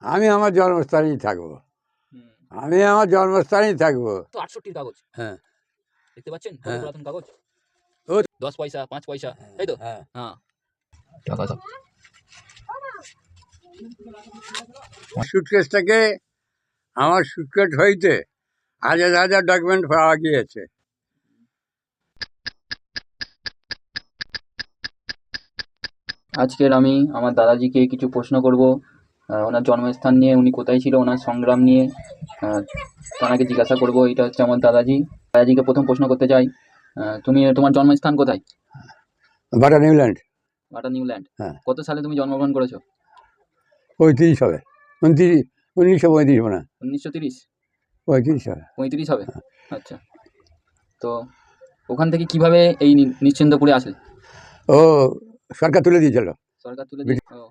আমি আমার জন্মস্থানেই থাকবো। হুম, আমি আমার জন্মস্থানেই থাকবো। তো 68 কাগজ হ্যাঁ দেখতে পাচ্ছেন, কত হ্যাঁ পুরাতন কাগজ। ও 10 পয়সা 5 পয়সা, তাই তো? হ্যাঁ হ্যাঁ, টাকা দাও। সুটকেসটাকে আমার সুটকেস হইতে হাজার হাজার ডকুমেন্ট পাওয়া গিয়েছে। আজকের আমি আমার দাদাজিকে কিছু প্রশ্ন করব, ওনার জন্মস্থান নিয়ে, উনি কোথায় ছিল, ওনার সংগ্রাম নিয়ে ওনাকে জিজ্ঞাসা করব। এটা হচ্ছে আমার দাদাজি। দাদাজিকে প্রথম প্রশ্ন করতে চাই, তুমি তোমার জন্মস্থান কোথায়? বাটা নিউল্যান্ড। বাটা নিউল্যান্ড। হ্যাঁ কত সালে তুমি জন্মগ্রহণ করেছো? 35 হবে, 1935 মনে হয়। 1930? 35 হবে। 35 হবে। আচ্ছা, তো ওখান থেকে কিভাবে এই নিশ্চিন্তপুরে আসলে? ও সরকার তুলে দিয়েছিল। সরকার তুলে দিয়ে, ও,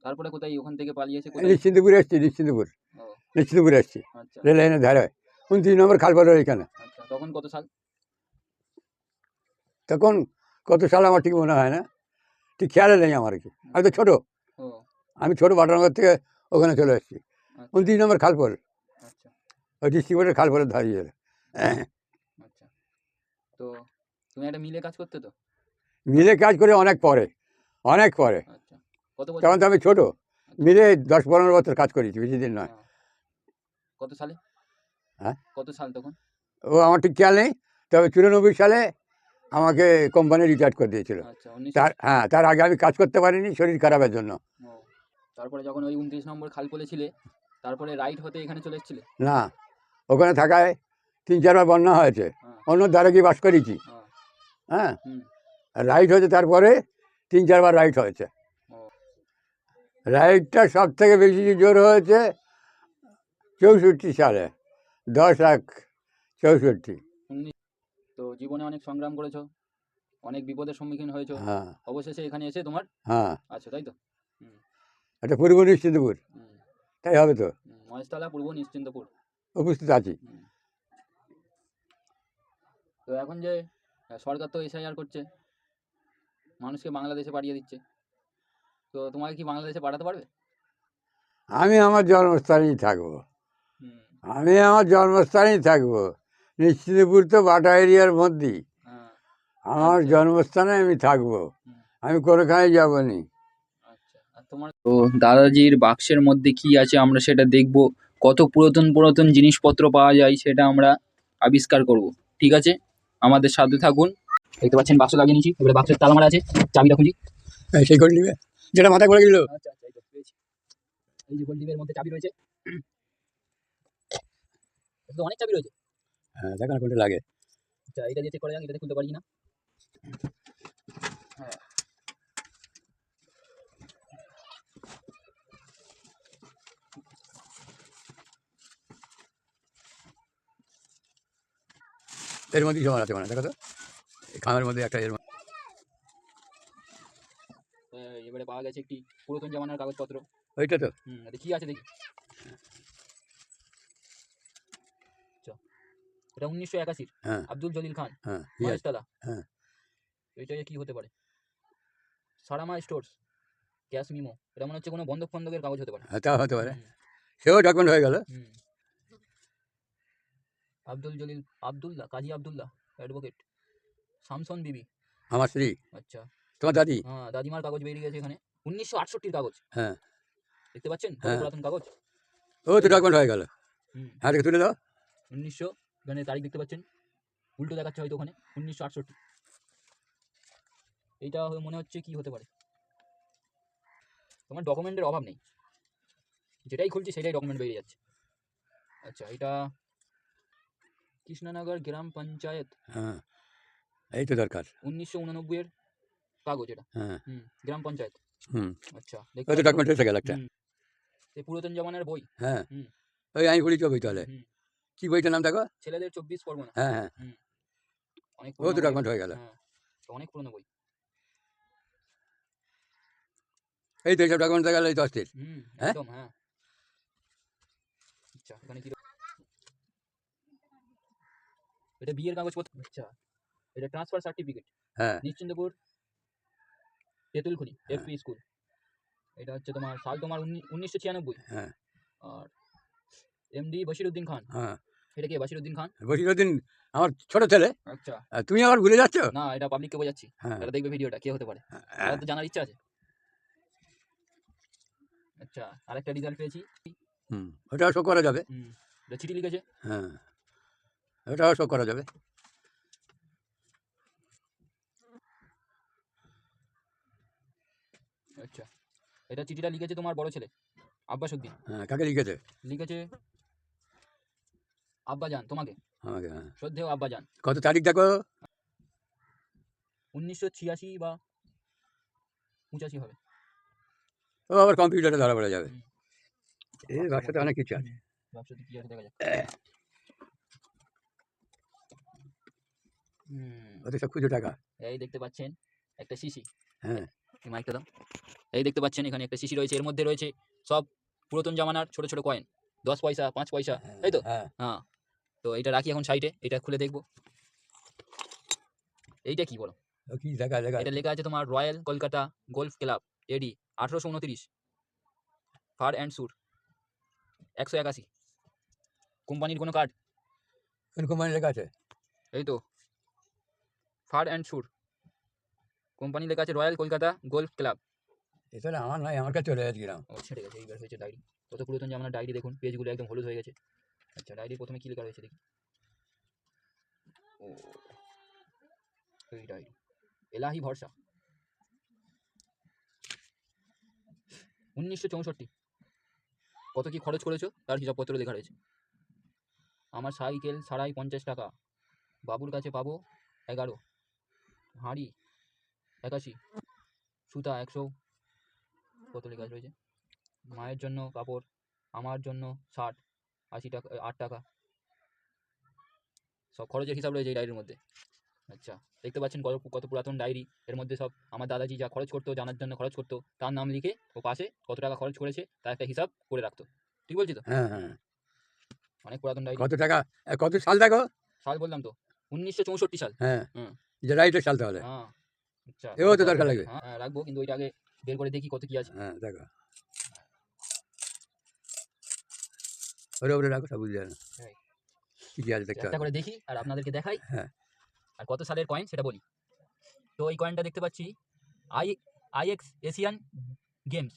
তারপরে কোথায় ওখান থেকে পালিয়ে এসে কোথায়? নিশ্চিন্তপুরে এসছি, নিশ্চিন্তপুর ও, নিশ্চিন্তপুরে এসছি আচ্ছা রেল লাইনের ধারে 29 নম্বর খালপাড়ের এখানে। আচ্ছা। তখন কত সাল? তখন কত সাল আমার ঠিক মনে হয় না, ঠিক খেয়ালে নেই আমার কি, আমি তো ছোটো। ও, আমি ছোটো বাটানগর থেকে ওখানে চলে এসেছি আচ্ছা 29 নম্বর খালপাড়, আচ্ছা ওই ডিস্ট্রিক্টের খালপাড়ের দাঁড়িয়ে। আচ্ছা। তো তুমি একটা মিলে কাজ করতে তো? মিলে কাজ করে অনেক পরে, অনেক পরে। আচ্ছা, কত বছর? তখন তো আমি ছোটো, মিলে 10-15 বছর কাজ করেছি, বেশি দিন নয়। কত সালে? হ্যাঁ কত সাল তখন? ও আমার ঠিক খেয়াল নেই, তবে 94 সালে আমাকে কোম্পানি রিটায়ার করে দিয়েছিল। আচ্ছা, 1900। তার আগে আমি কাজ করতে পারিনি শরীর খারাপের জন্য। ও, তারপরে যখন ওই 29 নম্বর খাল পড়েছিলে, তারপরে রাইট হতে এখানে চলে এসেছিলে? না, ওখানে থাকায় 3-4 বার বন্যা হয়েছে, হ্যাঁ অন্য দ্বারা কি বাস করেছি। হ্যাঁ। হ্যাঁ, হুম। রাইট হয়েছে, তারপরে 3-4 বার রাইট হয়েছে। ও, রাইটটা সব থেকে বেশি জোর হয়েছে 64 সালে, 10/1/64। 19। তো জীবনে অনেক সংগ্রাম করেছো, অনেক বিপদের সম্মুখীন হয়েছো, হ্যাঁ অবশেষে এখানে এসে তোমার হ্যাঁ, আচ্ছা, তাই তো? হুম এটা পূর্ব নিশ্চিন্তপুর, হুম তাই হবে তো, মহেশতলা, পূর্ব নিশ্চিন্তপুর। উপস্থিত আছি। হুম। তো এখন যে সরকার তো এসআইআর করছে, মানুষকে বাংলাদেশে পাঠিয়ে দিচ্ছে, তো তোমাকে কি বাংলাদেশে পাঠাতে পারবে? আমি আমার জন্মস্থানেই থাকবো। হুম। আমি আমার জন্মস্থানেই থাকবো। নিশ্চিন্তপুর তো বাটা এরিয়ার মধ্যেই, হ্যাঁ। আমার আচ্ছা। জন্মস্থানে আমি থাকবো, হুম, আমি কোনোখানে যাবো নি। আচ্ছা। আর তোমার তো দাদাজির বাক্সের মধ্যে কি আছে আমরা সেটা দেখব, কত পুরাতন পুরাতন জিনিসপত্র পাওয়া যায় সেটা আমরা আবিষ্কার করব। ঠিক আছে, আমাদের সাথে থাকুন। দেখতে পাচ্ছেন বাক্স লাগিয়ে নিয়েছি, এবারে বাক্সের তালা মারা আছে, চাবিটা খুঁজি। সেই করে নিবে যেটা মাথা করে গেল। আচ্ছা আচ্ছা, এই তো পেয়েছি। এই যে গোলডিবের মধ্যে চাবি রয়েছে, এতে তো অনেক চাবি রয়েছে। হ্যাঁ, দেখা না কোনটা লাগে। আচ্ছা, এটা দিয়ে চেক করা যাক, এটাতে খুলতে পারি না। হ্যাঁ, এর মধ্যেই জমা আছে মানে, দেখো তো এই খামের মধ্যে একটা এবারে পাওয়া গেছে একটি পুরাতন জামানার কাগজপত্র। ওইটা তো। এটা কি আছে দেখি। আচ্ছা, এটা 1981 হ্যাঁ আব্দুল জলিল খান, হ্যাঁ মহেশতলা। হ্যাঁ, এটা কি হতে পারে? সারামা স্টোর্স, ক্যাশ মিমো। এটা মনে হচ্ছে কোনো বন্ধক ফন্দকের কাগজ হতে পারে। তাও হতে পারে, হুম সেও ডকুমেন্ট হয়ে গেল। হুম। আব্দুল জলিল, আব্দুল্লাহ, কাজী আব্দুল্লাহ, অ্যাডভোকেট, শামসন বিবি। আমার স্ত্রী, আচ্ছা, তোমার দাদি। হ্যাঁ, দাদিমার কাগজ বেরিয়ে গেছে এখানে। 1968 কাগজ হ্যাঁ দেখতে পাচ্ছেন, কত হ্যাঁ, পুরাতন কাগজ। ও তো তাই তো? ডকুমেন্ট হয়ে গেল। হুম। হ্যাঁ, এটাকে তুলে দাও। 1900, এখানে তারিখ দেখতে পাচ্ছেন, উল্টো দেখাচ্ছে হয়তো ওখানে 1968। এইটা মনে হচ্ছে কি হতে পারে। তোমার ডকুমেন্টের অভাব নেই, যেটাই খুলছি সেটাই ডকুমেন্ট বেরিয়ে যাচ্ছে। আচ্ছা, এটা কৃষ্ণনগর গ্রাম পঞ্চায়েত, হ্যাঁ, এই তো দরকার। 1989 এর কাগজ এটা। হ্যাঁ হুম, গ্রাম পঞ্চায়েত। হুম, আচ্ছা, দেখতে ওই তো পাচ্ছেন। ডকুমেন্ট এসে গেল একটা। হুম, এই পুরাতন জমানার বই। হ্যাঁ, হুম ওই আমি পড়ি বই হুম তাহলে। হুম। কি বইটার নাম দেখো। ছেলেদের 24 পরগনা। হ্যাঁ হ্যাঁ, হুম, অনেক ও পুরোনো তো বই এটা। ডকুমেন্ট হয়ে গেল। হ্যাঁ, তো অনেক পুরোনো বই। এই তো এইসব ডকুমেন্ট দেখা গেল, এই তো অস্থির। হুম, হ্যাঁ একদম। হ্যাঁ, আচ্ছা, এখানে কি এটা বিয়ের কাগজপত্র। আচ্ছা, এটা ট্রান্সফার সার্টিফিকেট, হ্যাঁ নিশ্চিন্তপুর তেঁতুলখুনি এফপি স্কুল। এটা হচ্ছে তোমার সাল তোমার 1996। হ্যাঁ আর এমডি বশিরউদ্দিন খান। হ্যাঁ এটা কে বশিরউদ্দিন খান? বসিরউদ্দিন আমার ছোট ছেলে। আচ্ছা। তুমি আবার ভুলে যাচ্ছ। না, এটা পাবলিককে বোঝাচ্ছি, হ্যাঁ তারা দেখবে ভিডিওটা, কে হতে পারে, তারা তো জানার ইচ্ছা আছে। আচ্ছা, আরেকটা রেজাল্ট পেয়েছি। হুম, ওটাও শো করা যাবে। এটা চিঠি লিখেছে। হ্যাঁ, ওটাও শো করা যাবে। আচ্ছা, এটা চিঠিটা লিখেছে তোমার বড় ছেলে আব্বাস উদ্দিন। হ্যাঁ, কাকে লিখেছে? লিখেছে আব্বাজান, তোমাকে, আমাকে। হ্যাঁ, শ্রদ্ধেয় আব্বাজান। কত তারিখ দেখো? 1986 বা 85 হবে। ও আবার কম্পিউটারে ধরা পড়ে যাবে। হুম। এই বাক্সতে অনেক কিছু আছে। বাক্সতে কি আছে দেখা যাক। ওদের সব খুঁজো টাকা। এই দেখতে পাচ্ছেন একটা শিশি। হ্যাঁ এই মাইকটা দাও। এই দেখতে পাচ্ছেন এখানে একটা শিশি রয়েছে, এর মধ্যে রয়েছে সব পুরাতন জামানার ছোট ছোট কয়েন, 10 পয়সা 5 পয়সা, তাই তো? হ্যাঁ, হ্যাঁ। তো এটা রাখি এখন সাইডে, এটা খুলে দেখবো। এইটা কি বলো? ও কি দেখা দেখা। এটা লেখা আছে তোমার royal Kolkata golf club, AD 1829, ফার অ্যান্ড সুর 181। কোম্পানির কোনো কার্ড? কোন কোম্পানি লেখা আছে? এই তো ফার অ্যান্ড সুর, কোম্পানি লেখা আছে রয়্যাল কলকাতা গোল্ফ ক্লাব। এটা আমার নয়, আমার কাছে চলে যাচ্ছিলাম। ও ছেড়ে গেছে, এইবার হয়েছে ডায়েরি। কত পুরাতন জামানার ডায়েরি দেখুন, পেজগুলো একদম হলুদ হয়ে গেছে। আচ্ছা, ডায়েরি প্রথমে কি লেখা রয়েছে দেখি। ও, এই ডায়েরি এলাহি ভরসা 1964। কত কি খরচ করেছো তার হিসাবপত্র লেখা রয়েছে। আমার সাইকেল সারাই 50 টাকা, বাবুর কাছে পাবো 11, হাঁড়ি 81, সুতা 100, কত লেখা রয়েছে। মায়ের জন্য কাপড়, আমার জন্য 60, 80 টাকা, 8 টাকা, সব খরচের হিসাব রয়েছে এই ডায়েরির মধ্যে। আচ্ছা, দেখতে পাচ্ছেন কত কত পুরাতন ডায়েরি। এর মধ্যে সব আমার দাদাজি যা খরচ করতো, জানার জন্য খরচ করতো, তার নাম লিখে ও পাশে কত টাকা খরচ করেছে তার একটা হিসাব করে রাখতো। ঠিক বলছি তো? হ্যাঁ হ্যাঁ। অনেক পুরাতন ডায়েরি। কত টাকা, কত সাল দেখো? সাল বললাম তো, 1964 সাল। হ্যাঁ, হুম। যে রাইটের সাল তাহলে। হ্যাঁ। আচ্ছা, এও তো দরকার লাগবে। হ্যাঁ রাখবো, কিন্তু ওইটা আগে বের করে দেখি কত কি আছে। হ্যাঁ দেখো, ওরে ওরে রাখো, সব বুঝে যাবে। হ্যাঁ। কি কি আছে দেখতে একটা হবে। করে দেখি আর আপনাদেরকে দেখাই। হ্যাঁ। আর কত সালের কয়েন সেটা বলি। তো এই কয়েনটা দেখতে পাচ্ছি IX Asian games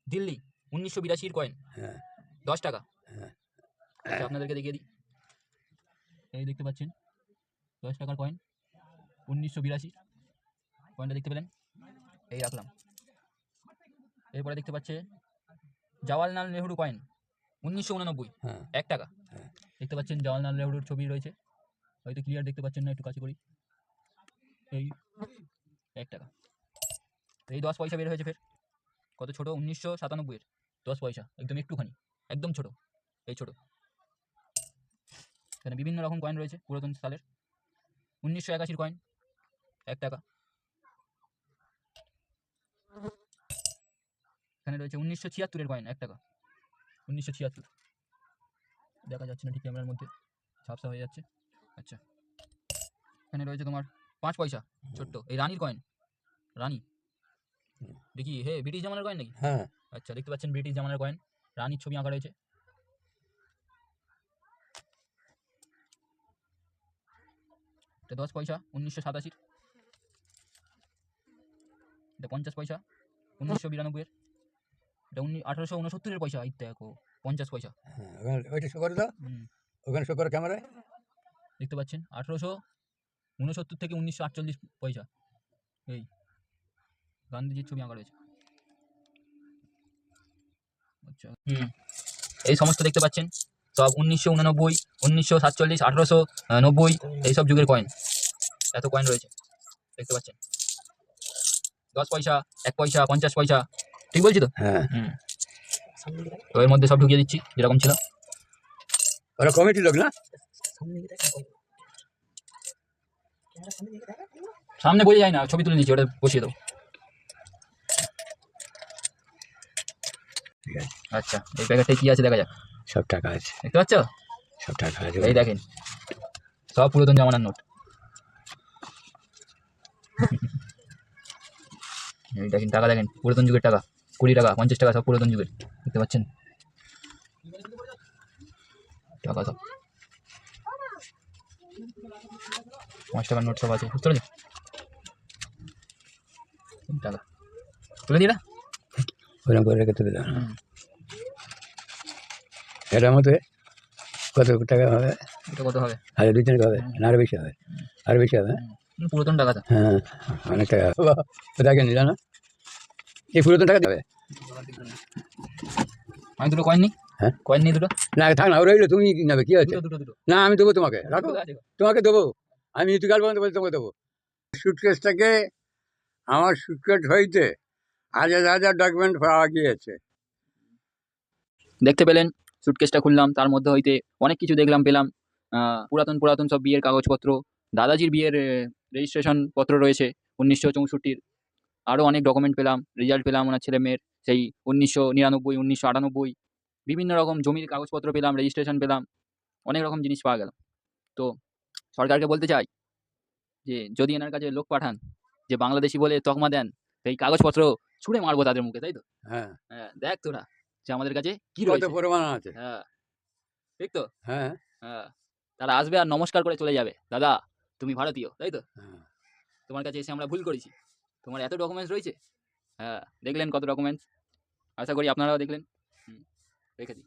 Delhi 1982 coin, হ্যাঁ 10 টাকা। হ্যাঁ। আচ্ছা, আপনাদেরকে দেখিয়ে দিই। এই দেখতে পাচ্ছেন 10 টাকার কয়েন 1982, কয়েনটা দেখতে পেলেন, এই রাখলাম। এরপরে দেখতে পাচ্ছে জওয়াহরলাল নেহরু কয়েন 1989, হ্যাঁ 1 টাকা। হ্যাঁ। দেখতে পাচ্ছেন জওয়াহরলাল নেহরুর ছবি রয়েছে, হয়তো ক্লিয়ার দেখতে পাচ্ছেন না, একটু কাছে করি। এই 1 টাকা। এই 10 পয়সা বের হয়েছে ফের, কত ছোট, 1997 এর 10 পয়সা, একদম একটুখানি, একদম ছোট, এই ছোট। এখানে বিভিন্ন রকম কয়েন রয়েছে পুরাতন সালের। 1981 কয়েন 1 টাকা। এখানে রয়েছে 1976 কয়েন 1 টাকা, 1976, দেখা যাচ্ছে না ঠিক ক্যামেরার মধ্যে, ঝাপসা হয়ে যাচ্ছে। আচ্ছা, এখানে রয়েছে তোমার 5 পয়সা ছোট্ট, এই রানীর কয়েন, রানী দেখি, হে ব্রিটিশ জামানার কয়েন নাকি? হ্যাঁ। আচ্ছা, দেখতে পাচ্ছেন ব্রিটিশ জামানার কয়েন, রানীর ছবি আঁকা রয়েছে। এটা 10 পয়সা 1987, এটা 50 পয়সা 1992 এর, এটা 1869 এর পয়সা, এই দেখো 50 পয়সা। হ্যাঁ, ওখানে ওইটা শো করে দাও, ওখানে শো করো ক্যামেরায়। দেখতে পাচ্ছেন 1869 থেকে 1948 পয়সা, এই গান্ধীজির ছবি আঁকা রয়েছে। আচ্ছা, এই সমস্ত দেখতে পাচ্ছেন সব 1989, 1947, 1890 এইসব যুগের কয়েন, এত কয়েন রয়েছে দেখতে পাচ্ছেন। 10 পয়সা, 1 পয়সা, 50 পয়সা, ঠিক বলছি তো? হ্যাঁ। তো এর মধ্যে সব ঢুকিয়ে দিচ্ছি যেরকম ছিল। ওরা কমিটি লোক না? সামনে বোঝা যায় না, ছবি তুলে নিচ্ছি, ওটা বসিয়ে দেবো। আচ্ছা, এই প্যাকেটে কি আছে দেখা যাক। সব টাকা আছে, দেখতে পাচ্ছ? সব টাকা আছে। এই দেখেন, সব পুরাতন জামানার নোট। এই দেখেন টাকা, দেখেন পুরাতন যুগের টাকা, 20 টাকা 50 টাকা সব পুরাতন যুগের দেখতে পাচ্ছেন টাকা সব 5 টাকার নোট সব আছে বুঝতে পারছো টাকা তুলে দিই না ওরকম করে রেখে তুলে দাও এটার মধ্যে কত টাকা হবে? এটা কত হবে? 2-3 হবে না, আরো বেশি হবে, আরো বেশি হবে। পুরাতন টাকা তো হ্যাঁ অনেক টাকা কোথায় নিল না, এই পুরাতন টাকা দেবে। আমি দুটো কয়েন নিই। হ্যাঁ কয়েন নিই দুটো। না থাক না, ওরা রইলো, তুমি নেবে কি আছে? দুটো দুটো না আমি দেবো তোমাকে, রাখো, দুটো আছে। তোমাকে দেবো, আমি ইতিকাল পর্যন্ত বলছি তোমাকে দেবো। সুটকেসটাকে আমার সুটকেস হইতে হাজার হাজার ডকুমেন্ট পাওয়া গিয়েছে। দেখতে পেলেন সুটকেসটা খুললাম, তার মধ্যে হইতে অনেক কিছু দেখলাম পেলাম। পুরাতন পুরাতন সব বিয়ের কাগজপত্র, দাদাজির বিয়ের রেজিস্ট্রেশন পত্র রয়েছে 1964-র। আরও অনেক ডকুমেন্ট পেলাম, রেজাল্ট পেলাম ওনার ছেলে মেয়ের সেই 1999 1998, বিভিন্ন রকম জমির কাগজপত্র পেলাম, রেজিস্ট্রেশন পেলাম, অনেক রকম জিনিস পাওয়া গেল। তো সরকারকে বলতে চাই যে যদি এনার কাছে লোক পাঠান যে বাংলাদেশি বলে তকমা দেন, তো এই কাগজপত্র ছুঁড়ে মারবো তাদের মুখে, তাই তো? হ্যাঁ হ্যাঁ দেখ তোরা যে আমাদের কাছে কি কত রয়েছে। প্রমাণ আছে। হ্যাঁ ঠিক তো। হ্যাঁ হ্যাঁ তারা আসবে আর নমস্কার করে চলে যাবে, দাদা তুমি ভারতীয়, তাই তো? হ্যাঁ তোমার কাছে এসে আমরা ভুল করেছি, তোমার এত ডকুমেন্টস রয়েছে। হ্যাঁ দেখলেন কত ডকুমেন্টস, আশা করি আপনারাও দেখলেন। রেখে দিই।